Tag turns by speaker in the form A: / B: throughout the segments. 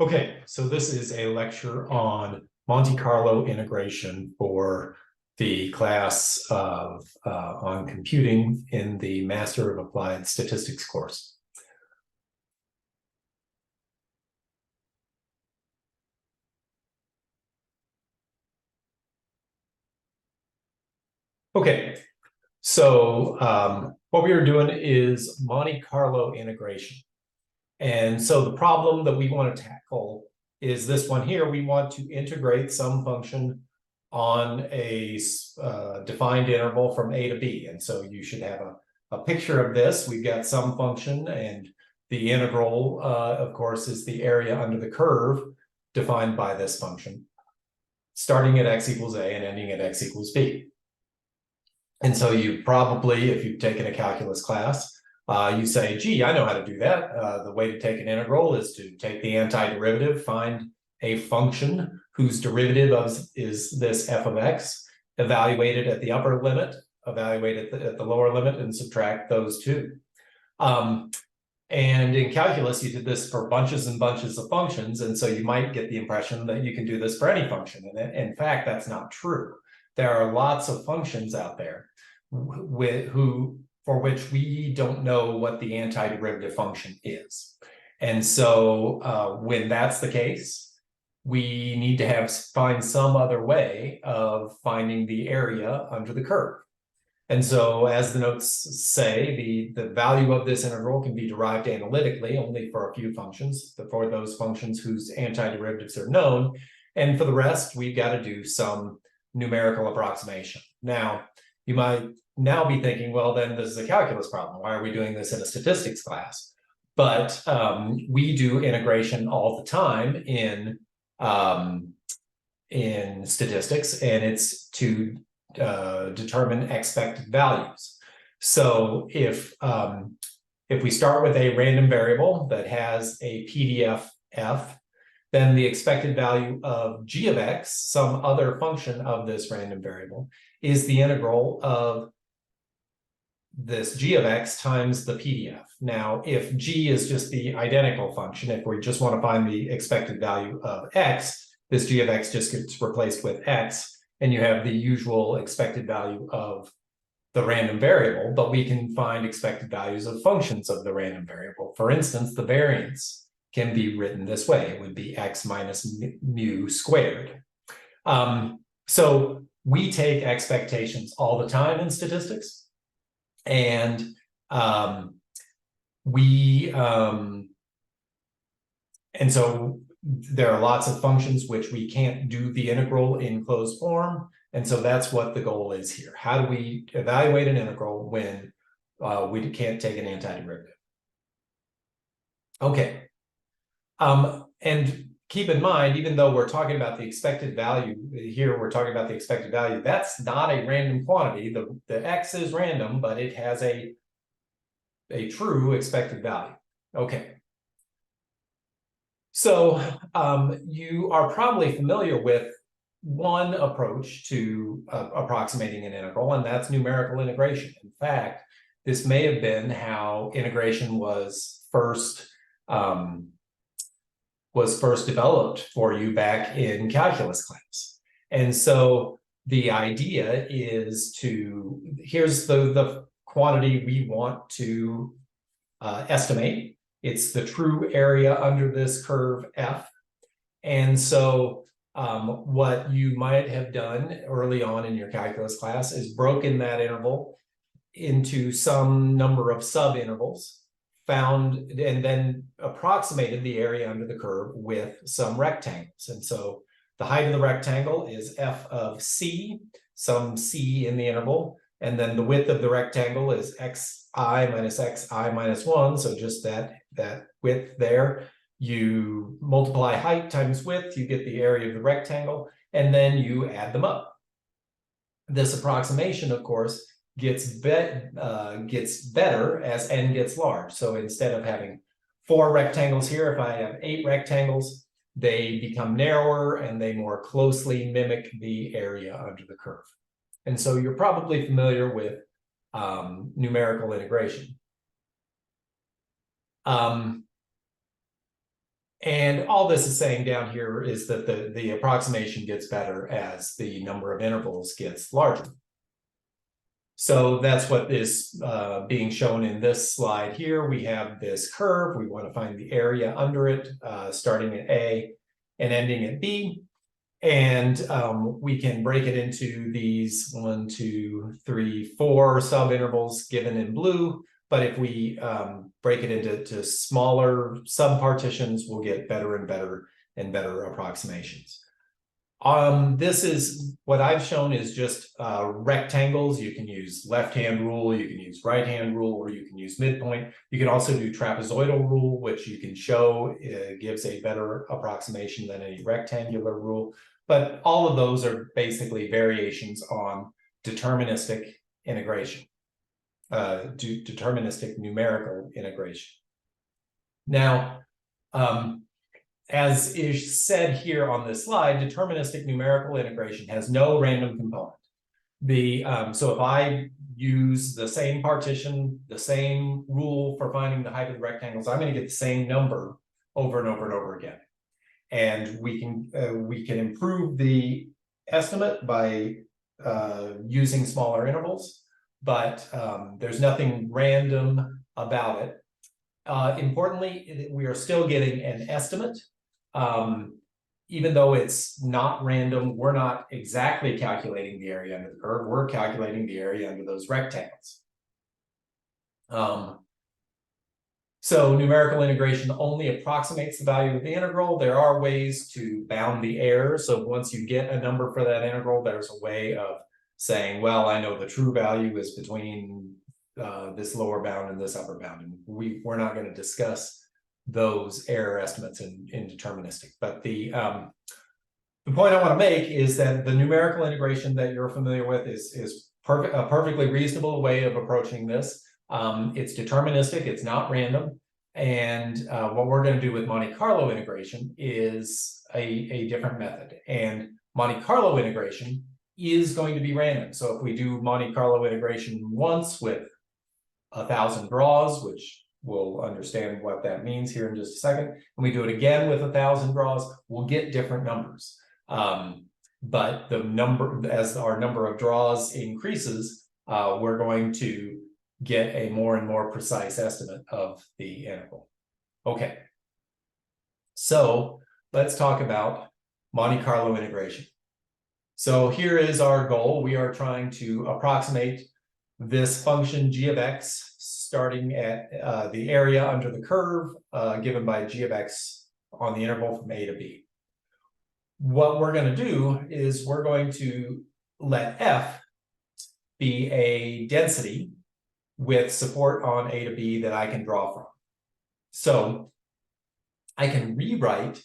A: Okay, so this is a lecture on Monte Carlo integration for the class of on computing in the Master of Applied Statistics course. Okay, so what we are doing is Monte Carlo integration. And so the problem that we want to tackle is this one here. We want to integrate some function on a defined interval from a to b. And so you should have a picture of this. We've got some function, and the integral, of course, is the area under the curve defined by this function, starting at x equals a and ending at x equals b. And so you probably, if you've taken a calculus class, you say, gee, I know how to do that. The way to take an integral is to take the antiderivative, find a function whose derivative is this f of x, evaluate it at the upper limit, evaluate it at the lower limit, and subtract those two. And in calculus, you did this for bunches and bunches of functions, and so you might get the impression that you can do this for any function. And in fact, that's not true. There are lots of functions out there for which we don't know what the antiderivative function is. And so when that's the case, we need to find some other way of finding the area under the curve. And so as the notes say, the value of this integral can be derived analytically only for a few functions, for those functions whose antiderivatives are known. And for the rest, we've got to do some numerical approximation. Now, you might now be thinking, well, then this is a calculus problem. Why are we doing this in a statistics class? But we do integration all the time in statistics, and it's to determine expected values. So if we start with a random variable that has a PDF f, then the expected value of g of x, some other function of this random variable, is the integral of this g of x times the PDF. Now, if g is just the identical function, if we just want to find the expected value of x, this g of x just gets replaced with x, and you have the usual expected value of the random variable, but we can find expected values of functions of the random variable. For instance, the variance can be written this way. It would be x minus mu squared. So we take expectations all the time in statistics, and so there are lots of functions which we can't do the integral in closed form, and so that's what the goal is here. How do we evaluate an integral when we can't take an antiderivative? Okay. And keep in mind, even though we're talking about the expected value here, we're talking about the expected value, that's not a random quantity. The x is random, but it has a true expected value. Okay. So you are probably familiar with one approach to approximating an integral, and that's numerical integration. In fact, this may have been how integration was first developed for you back in calculus class. And so the idea is here's the quantity we want to estimate. It's the true area under this curve f. And so what you might have done early on in your calculus class is broken that interval into some number of subintervals, found and then approximated the area under the curve with some rectangles. And so the height of the rectangle is f of c, some c in the interval, and then the width of the rectangle is xi minus xi minus 1, so just that width there. You multiply height times width, you get the area of the rectangle, and then you add them up. This approximation, of course, gets better as n gets large. So instead of having 4 rectangles here, if I have 8 rectangles, they become narrower and they more closely mimic the area under the curve. And so you're probably familiar with numerical integration. And all this is saying down here is that the approximation gets better as the number of intervals gets larger. So that's what is being shown in this slide here. We have this curve. We want to find the area under it, starting at A and ending at B. And we can break it into these 1, 2, 3, 4 subintervals given in blue. But if we break it into smaller subpartitions, we'll get better and better and better approximations. This is what I've shown is just rectangles. You can use left-hand rule, you can use right-hand rule, or you can use midpoint. You can also do trapezoidal rule, which you can show gives a better approximation than a rectangular rule. But all of those are basically variations on deterministic integration, deterministic numerical integration. Now, as is said here on this slide, deterministic numerical integration has no random component. So if I use the same partition, the same rule for finding the height of the rectangles, I'm going to get the same number over and over and over again. And we can improve the estimate by using smaller intervals, but there's nothing random about it. Importantly, we are still getting an estimate. Even though it's not random, we're not exactly calculating the area under the curve, we're calculating the area under those rectangles. So numerical integration only approximates the value of the integral. There are ways to bound the error. So once you get a number for that integral, there's a way of saying, well, I know the true value is between this lower bound and this upper bound. And we're not going to discuss those error estimates in deterministic. But the point I want to make is that the numerical integration that you're familiar with is a perfectly reasonable way of approaching this. It's deterministic, it's not random. And what we're going to do with Monte Carlo integration is a different method. And Monte Carlo integration is going to be random. So if we do Monte Carlo integration once with 1,000 draws, which we'll understand what that means here in just a second, and we do it again with 1,000 draws, we'll get different numbers. But the number, as our number of draws increases, we're going to get a more and more precise estimate of the integral. Okay, so let's talk about Monte Carlo integration. So here is our goal. We are trying to approximate this function g of x starting at the area under the curve given by g of x on the interval from a to b. What we're going to do is we're going to let f be a density with support on a to b that I can draw from. So I can rewrite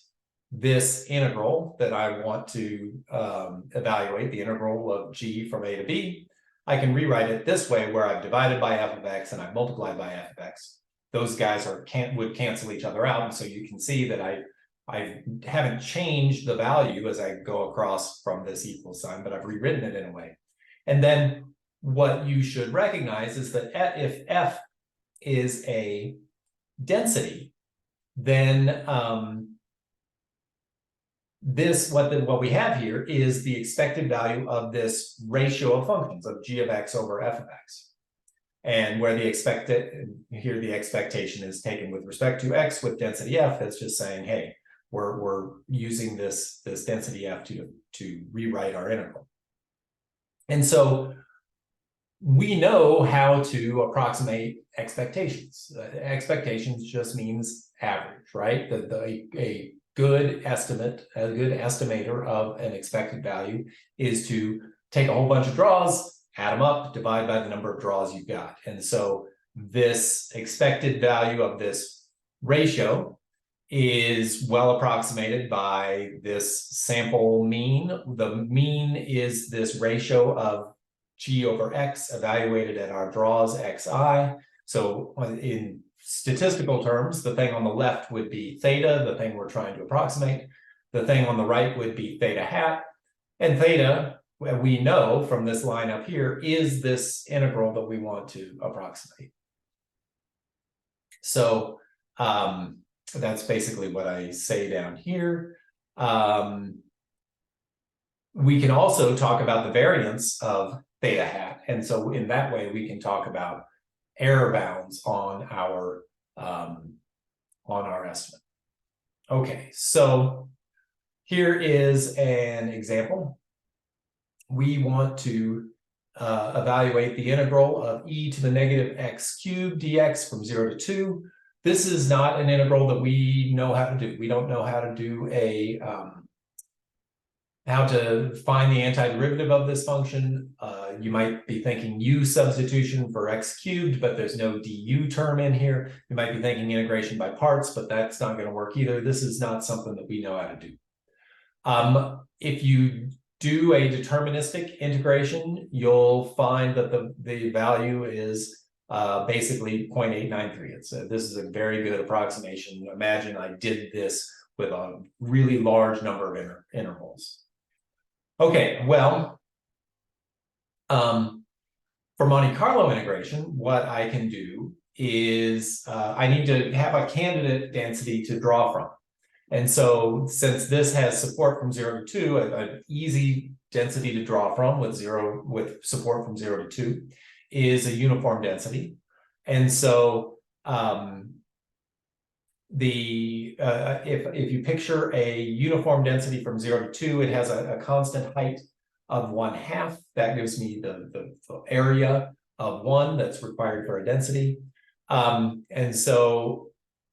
A: this integral that I want to evaluate, the integral of g from a to b. I can rewrite it this way, where I've divided by f of x and I've multiplied by f of x. Those guys would cancel each other out, and so you can see that I haven't changed the value as I go across from this equal sign, but I've rewritten it in a way. And then what you should recognize is that if f is a density, then what we have here is the expected value of this ratio of functions of g of x over f of x. And where the expectation is taken with respect to x with density f, that's just saying, hey, we're using this density f to rewrite our integral. And so we know how to approximate expectations. Expectations just means average, right? A good estimate, a good estimator of an expected value is to take a whole bunch of draws, add them up, divide by the number of draws you've got. And so this expected value of this ratio is well approximated by this sample mean. The mean is this ratio of g over x evaluated at our draws xi. So in statistical terms, the thing on the left would be theta, the thing we're trying to approximate. The thing on the right would be theta hat. And theta, we know from this line up here, is this integral that we want to approximate. So that's basically what I say down here. We can also talk about the variance of theta hat. And so in that way, we can talk about error bounds on our estimate. Okay, so here is an example. We want to evaluate the integral of e to the negative x cubed dx from 0 to 2. This is not an integral that we know how to do. We don't know how to do how to find the antiderivative of this function. You might be thinking u substitution for x cubed, but there's no du term in here. You might be thinking integration by parts, but that's not going to work either. This is not something that we know how to do. If you do a deterministic integration, you'll find that the value is basically 0.893. This is a very good approximation. Imagine I did this with a really large number of intervals. Okay, well, for Monte Carlo integration, what I can do is I need to have a candidate density to draw from. And so since this has support from 0 to 2, an easy density to draw from with support from 0 to 2 is a uniform density. And so if you picture a uniform density from 0 to 2, it has a constant height of 1/2. That gives me the area of 1 that's required for a density. And so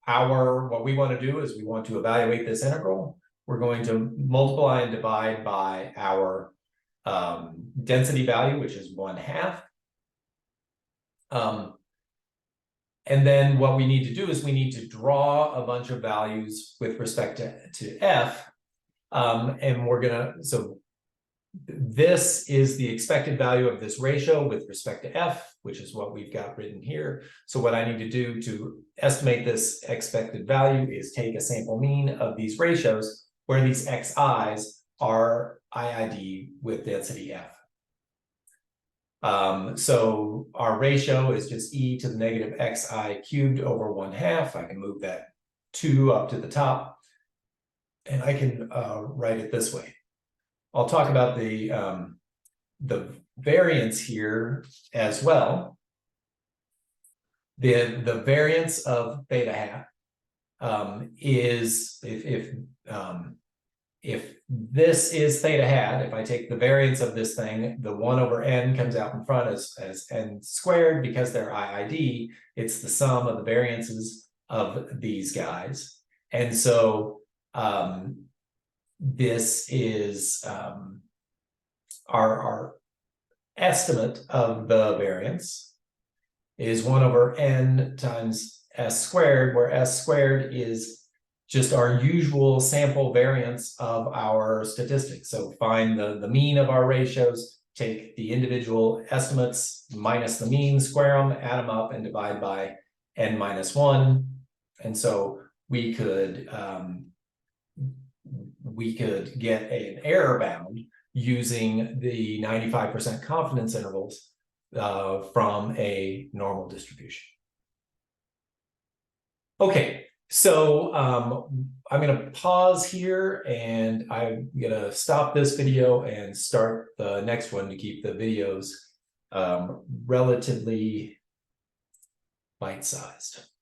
A: what we want to do is we want to evaluate this integral. We're going to multiply and divide by our density value, which is 1/2. And then what we need to do is we need to draw a bunch of values with respect to f. And we're gonna, so this is the expected value of this ratio with respect to f, which is what we've got written here. So what I need to do to estimate this expected value is take a sample mean of these ratios where these xi's are IID with density f. So our ratio is just e to the negative xi cubed over 1/2. I can move that 2 up to the top, and I can write it this way. I'll talk about the variance here as well. The variance of theta hat is if this is theta hat, if I take the variance of this thing, the 1 over n comes out in front as n squared. Because they're IID, it's the sum of the variances of these guys. And so this is our estimate of the variance is 1 over n times s squared, where s squared is just our usual sample variance of our statistics. So find the mean of our ratios, take the individual estimates minus the mean, square them, add them up, and divide by n minus 1. And so we could get an error bound using the 95% confidence intervals from a normal distribution. Okay, so I'm going to pause here, and I'm going to stop this video and start the next one to keep the videos relatively bite-sized.